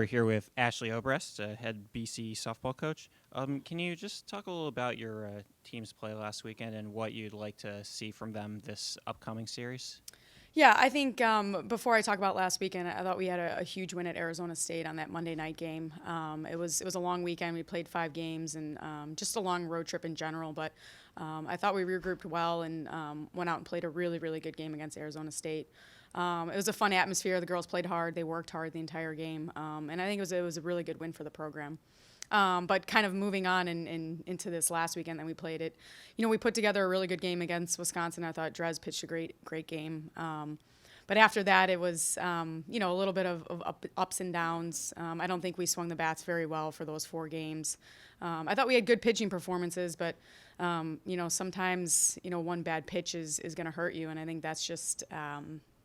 We're here with Ashley Obrest, head BC softball coach. Can you just talk a little about your team's play last weekend and what you'd like to see from them this upcoming series? Yeah, I think before I talk about last weekend, I thought we had a huge win at Arizona State on that Monday night game. It was a long weekend. We played 5 games and just a long road trip in general. But I thought we regrouped well and went out and played a really, really good game against Arizona State. It was a fun atmosphere. The girls played hard. They worked hard the entire game, and I think it was a really good win for the program. But kind of moving on and into this last weekend that we played it, we put together a really good game against Wisconsin. I thought Drez pitched a great game. But after that, it was, a little bit of ups and downs. I don't think we swung the bats very well for those 4 games. I thought we had good pitching performances, but, sometimes, one bad pitch is going to hurt you. And I think that's just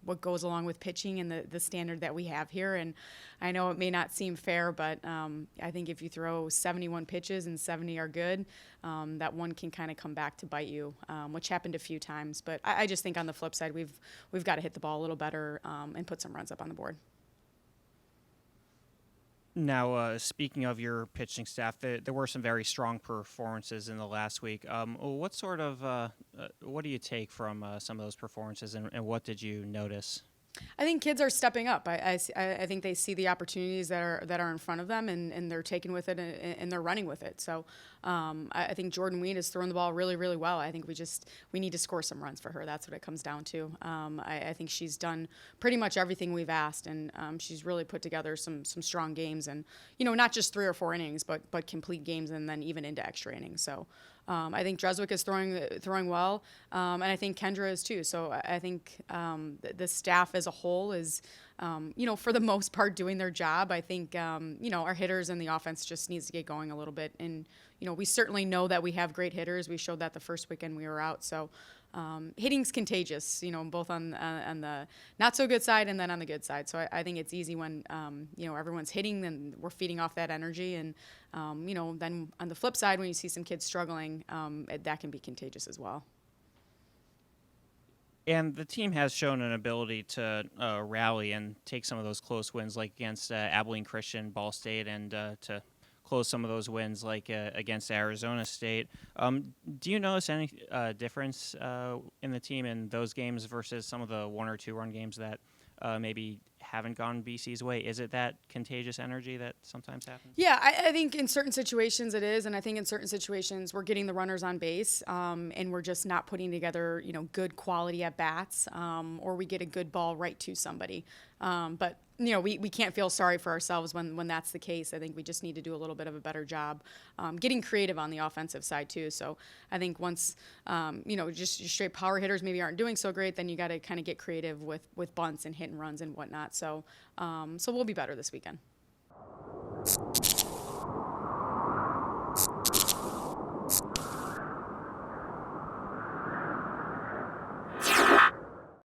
what goes along with pitching and the standard that we have here. And I know it may not seem fair, but I think if you throw 71 pitches and 70 are good, that one can kind of come back to bite you, which happened a few times. But I just think on the flip side, we've got to hit the ball a little better and put some runs up on the board. Now, speaking of your pitching staff, there were some very strong performances in the last week. What do you take from some of those performances, and what did you notice? I think kids are stepping up. I think they see the opportunities that are in front of them, and they're taking with it and they're running with it. So I think Jordan Weed is throwing the ball really, really well. I think we need to score some runs for her. That's what it comes down to. I think she's done pretty much everything we've asked, and she's really put together some strong games, and not just 3 or 4 innings, but complete games, and then even into extra innings. So. I think Dreswick is throwing well, and I think Kendra is too. So I think the staff as a whole is, for the most part, doing their job. I think, our hitters and the offense just needs to get going a little bit. And, we certainly know that we have great hitters. We showed that the first weekend we were out. So hitting's contagious, both on the not so good side and then on the good side. So I think it's easy when, everyone's hitting and we're feeding off that energy. And, then on the flip side, when you see some kids struggling, that can be contagious as well. And the team has shown an ability to rally and take some of those close wins, like against Abilene Christian, Ball State, and to close some of those wins, like against Arizona State. Do you notice any difference in the team in those games versus some of the 1 or 2 run games that maybe haven't gone BC's way? Is it that contagious energy that sometimes happens? Yeah, I think in certain situations it is, and I think in certain situations we're getting the runners on base, and we're just not putting together, good quality at bats, or we get a good ball right to somebody. But we can't feel sorry for ourselves when that's the case. I think we just need to do a little bit of a better job getting creative on the offensive side too. So I think once just your straight power hitters maybe aren't doing so great, then you got to kind of get creative with bunts and hit and runs and whatnot. So we'll be better this weekend.